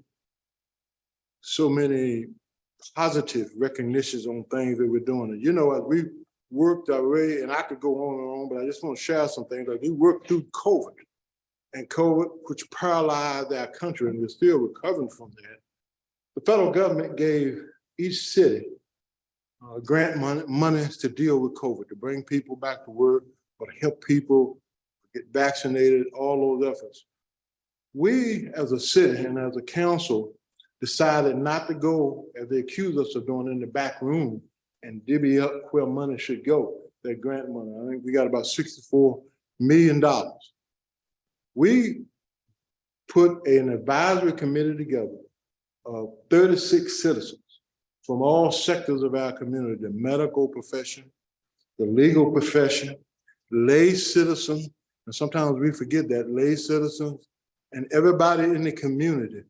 positive recognitions on things that we're doing. And you know, as we worked our way, and I could go on and on, but I just want to share some things. Like we worked through COVID, and COVID, which paralyzed our country, and we're still recovering from that. The federal government gave each city grant money to deal with COVID, to bring people back to work, or to help people get vaccinated, all those efforts. We, as a city and as a council, decided not to go, as they accuse us of doing, in the back room and divvy up where money should go, that grant money. I think we got about $64 million. We put an advisory committee together of 36 citizens from all sectors of our community, the medical profession, the legal profession, lay citizens, and sometimes we forget that, lay citizens, and everybody in the community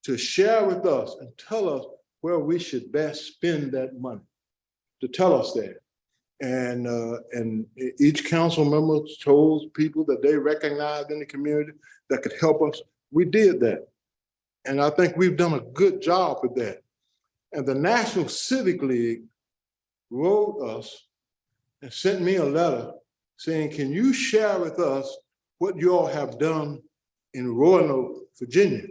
to share with us and tell us where we should best spend that money, to tell us that. And each council member chose people that they recognized in the community that could help us. We did that. And I think we've done a good job with that. And the National Civic League wrote us and sent me a letter saying, can you share with us what you all have done in Roanoke, Virginia?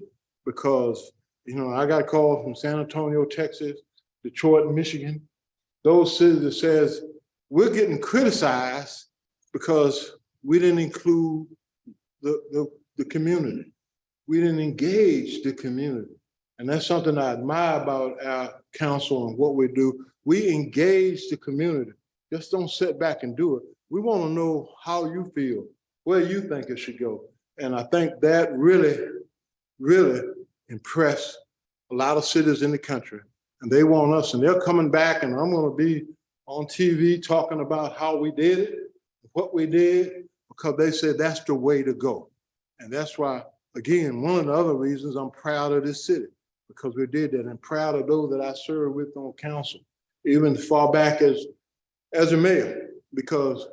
Because, you know, I got calls from San Antonio, Texas, Detroit, Michigan, those cities that says, we're getting criticized because we didn't include the community. We didn't engage the community. And that's something I admire about our council and what we do. We engage the community. Just don't sit back and do it. We want to know how you feel, where you think it should go. And I think that really, really impressed a lot of cities in the country. And they want us, and they're coming back, and I'm going to be on TV talking about how we did it, what we did, because they said that's the way to go. And that's why, again, one of the other reasons I'm proud of this city, because we did that, and proud of those that I served with on council, even as far back as a mayor, because,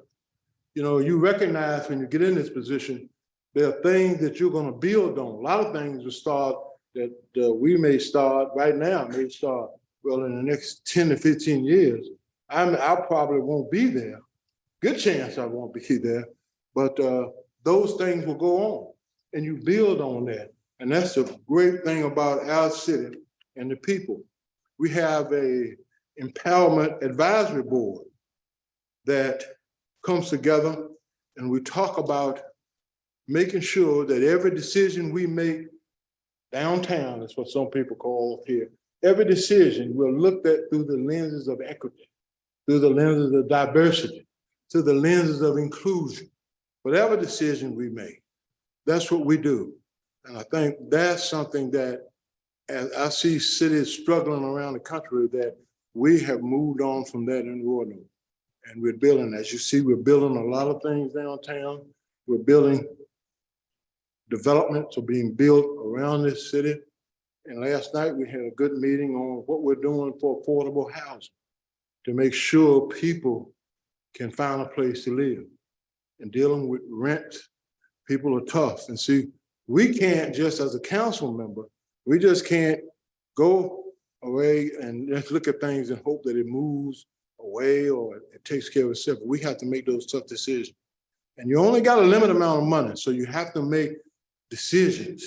you know, you recognize when you get in this position, there are things that you're going to build on. A lot of things will start that we may start right now, may start, well, in the next 10 to 15 years. I probably won't be there. Good chance I won't be there, but those things will go on and you build on that. And that's the great thing about our city and the people. We have a empowerment advisory board that comes together and we talk about making sure that every decision we make downtown, that's what some people call here, every decision we're looked at through the lenses of equity, through the lenses of diversity, through the lenses of inclusion. Whatever decision we make, that's what we do. And I think that's something that, as I see cities struggling around the country, that we have moved on from that in Roanoke. And we're building, as you see, we're building a lot of things downtown. We're building developments are being built around this city. And last night we had a good meeting on what we're doing for affordable housing to make sure people can find a place to live. And dealing with rent, people are tough. And see, we can't just as a council member, we just can't go away and just look at things and hope that it moves away or it takes care of itself. We have to make those tough decisions. And you only got a limited amount of money, so you have to make decisions.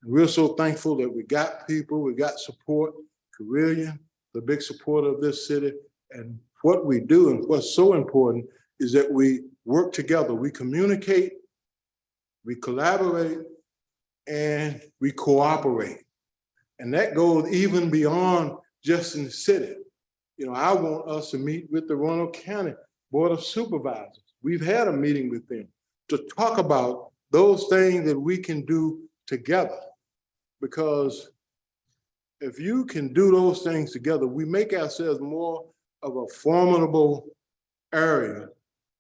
And we're so thankful that we got people, we got support. Carillion, the big supporter of this city. And what we do and what's so important is that we work together. We communicate, we collaborate, and we cooperate. And that goes even beyond just in the city. You know, I want us to meet with the Roanoke County Board of Supervisors. We've had a meeting with them to talk about those things that we can do together. Because if you can do those things together, we make ourselves more of a formidable area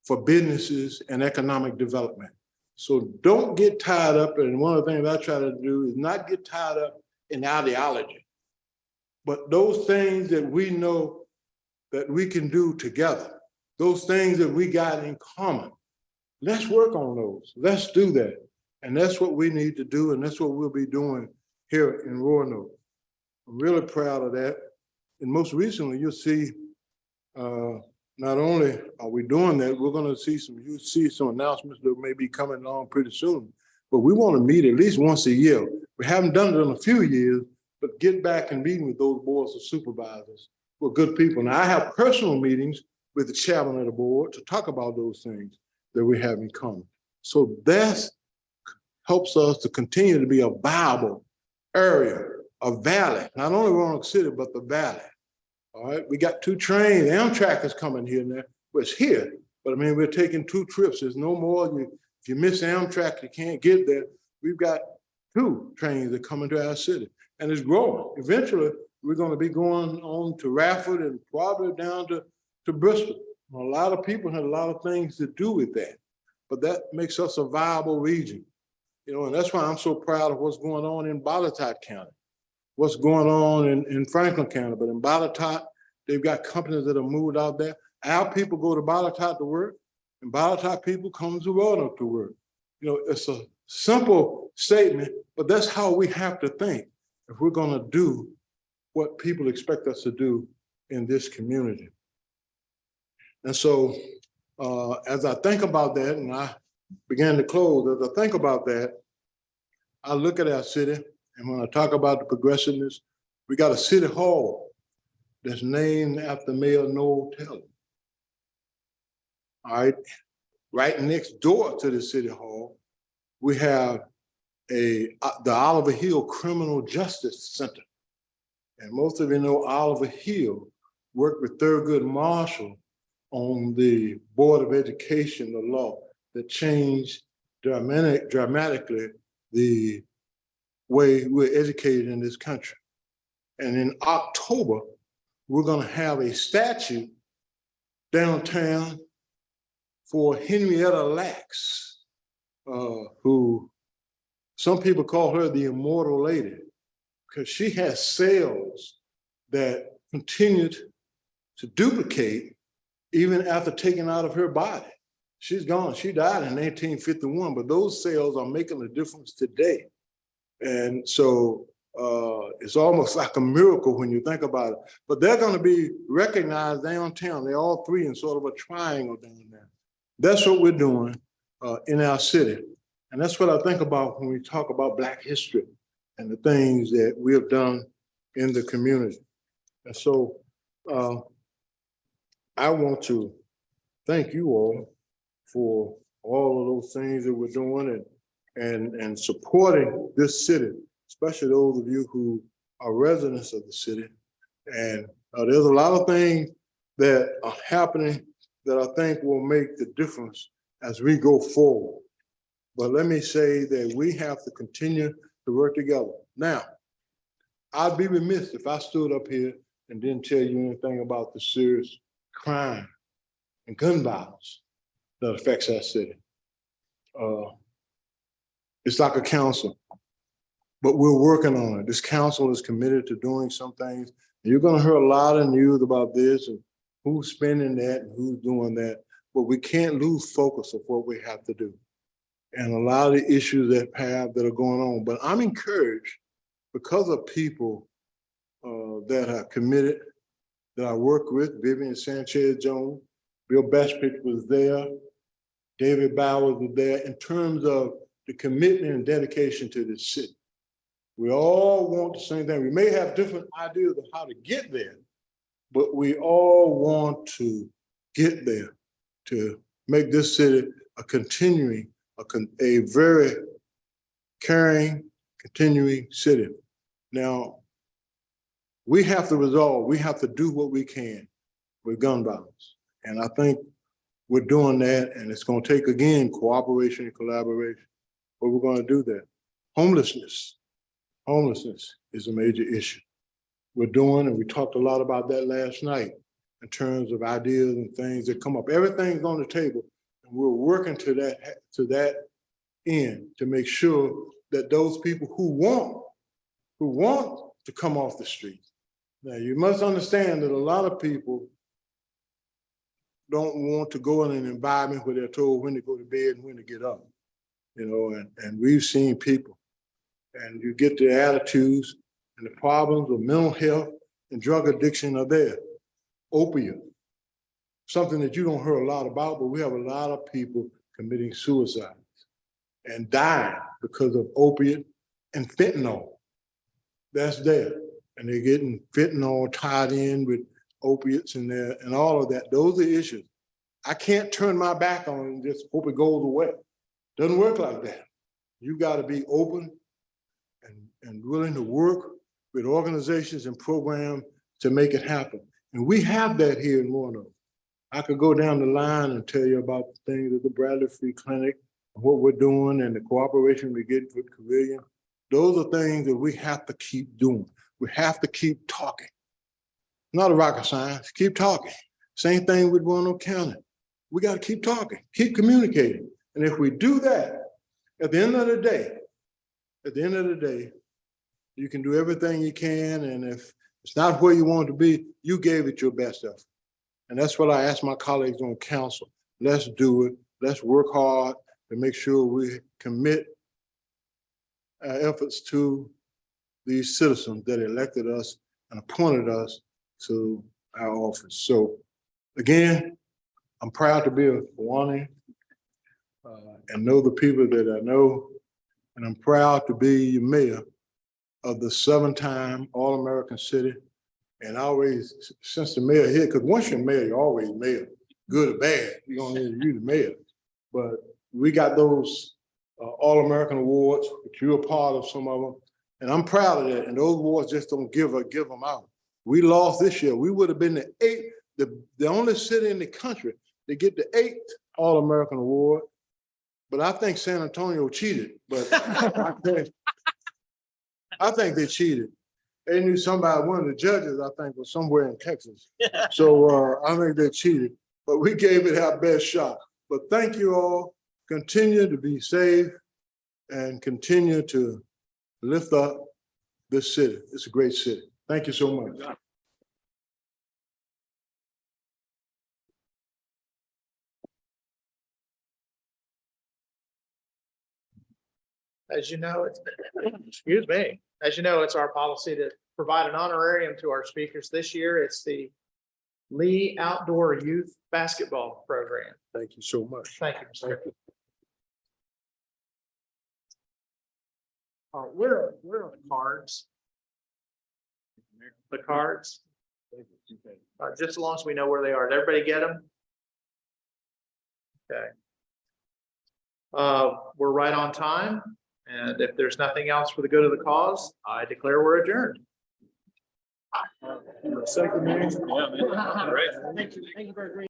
for businesses and economic development. So don't get tied up, and one of the things I try to do is not get tied up in ideology, but those things that we know that we can do together, those things that we got in common, let's work on those. Let's do that. And that's what we need to do, and that's what we'll be doing here in Roanoke. I'm really proud of that. And most recently, you'll see, not only are we doing that, we're gonna see some announcements that may be coming along pretty soon, but we wanna meet at least once a year. We haven't done it in a few years, but get back and meeting with those boards of supervisors. We're good people. Now, I have personal meetings with the chairman of the board to talk about those things that we have in common. So that helps us to continue to be a viable area, a valley, not only Roanoke City, but the valley. All right, we got 2 trains. Amtrak is coming here now. Well, it's here, but I mean, we're taking 2 trips. There's no more. If you miss Amtrak, you can't get there. We've got 2 trains that come into our city, and it's growing. Eventually, we're going to be going on to Rafford and probably down to Bristol. A lot of people had a lot of things to do with that, but that makes us a viable region. You know, and that's why I'm so proud of what's going on in Botetourt County, what's going on in Franklin County. But in Botetourt, they've got companies that have moved out there. Our people go to Botetourt to work, and Botetourt people come to Roanoke to work. You know, it's a simple statement, but that's how we have to think if we're gonna do what people expect us to do in this community. And so as I think about that, and I began to close, as I think about that, I look at our city, and when I talk about the progressiveness, we got a city hall that's named after Mayor Noel Taylor. All right, right next door to the city hall, we have the Oliver Hill Criminal Justice Center. And most of you know Oliver Hill worked with Thurgood Marshall on the Board of Education, the law that changed dramatically the way we're educated in this country. And in October, we're gonna have a statue downtown for Henrietta Lacks, who some people call her the immortal lady, because she has cells that continued to duplicate even after taken out of her body. She's gone. She died in 1951, but those cells are making a difference today. And so it's almost like a miracle when you think about it. But they're going to be recognized downtown. They're all three in sort of a triangle down there. That's what we're doing in our city. And that's what I think about when we talk about Black history and the things that we have done in the community. And so I want to thank you all for all of those things that we're doing and supporting this city, especially those of you who are residents of the city. And there's a lot of things that are happening that I think will make the difference as we go forward. But let me say that we have to continue to work together. Now, I'd be remiss if I stood up here and didn't tell you anything about the serious crime and gun violence that affects our city. It's like a council, but we're working on it. This council is committed to doing some things. You're gonna hear a lot of news about this and who's spending that and who's doing that, but we can't lose focus of what we have to do. And a lot of the issues that are going on, but I'm encouraged because of people that are committed, that I work with. Vivian Sanchez Jones, Bill Bashpick was there, David Bowers was there, in terms of the commitment and dedication to this city. We all want the same thing. We may have different ideas of how to get there, but we all want to get there to make this city a very caring, continuing city. Now, we have to resolve, we have to do what we can with gun violence. And I think we're doing that, and it's gonna take, again, cooperation and collaboration, but we're gonna do that. Homelessness is a major issue. We're doing, and we talked a lot about that last night in terms of ideas and things that come up. Everything's on the table, and we're working to that end to make sure that those people who want to come off the street. Now, you must understand that a lot of people don't want to go in an environment where they're told when to go to bed and when to get up, you know, and we've seen people, and you get the attitudes and the problems of mental health and drug addiction are there. Opiate, something that you don't hear a lot about, but we have a lot of people committing suicide and dying because of opiate and fentanyl. That's there. And they're getting fentanyl tied in with opiates and all of that. Those are issues. I can't turn my back on it and just hope it goes away. Doesn't work like that. You got to be open and willing to work with organizations and programs to make it happen. And we have that here in Roanoke. I could go down the line and tell you about the things at the Bradley Free Clinic, what we're doing and the cooperation we get with Carilion. Those are things that we have to keep doing. We have to keep talking. Not a rocket science, keep talking. Same thing with Roanoke County. We got to keep talking, keep communicating. And if we do that, at the end of the day, you can do everything you can. And if it's not where you want to be, you gave it your best effort. And that's what I ask my colleagues on council. Let's do it. Let's work hard to make sure we commit our efforts to these citizens that elected us and appointed us to our office. So again, I'm proud to be a Kiwanis and know the people that I know. And I'm proud to be mayor of the 7-time All-American city. And always, since the mayor here, because once you're mayor, you're always mayor, good or bad, you don't need to be the mayor. But we got those All-American awards, that you're a part of some of them. And I'm proud of that. And those awards just don't give them out. We lost this year. We would have been the only city in the country to get the 8th All-American award. But I think San Antonio cheated, but I think they cheated. They knew somebody, one of the judges, I think, was somewhere in Texas. So I think they cheated, but we gave it our best shot. But thank you all. Continue to be safe and continue to lift up this city. It's a great city. Thank you so much. As you know, excuse me, as you know, it's our policy to provide an honorarium to our speakers. This year, it's the Lee Outdoor Youth Basketball Program. Thank you so much. Thank you, Mr. Where are the cards? The cards? Just as long as we know where they are. Did everybody get them? Okay. We're right on time. And if there's nothing else for the good of the cause, I declare we're adjourned. Yeah, man. Great. Thank you very much.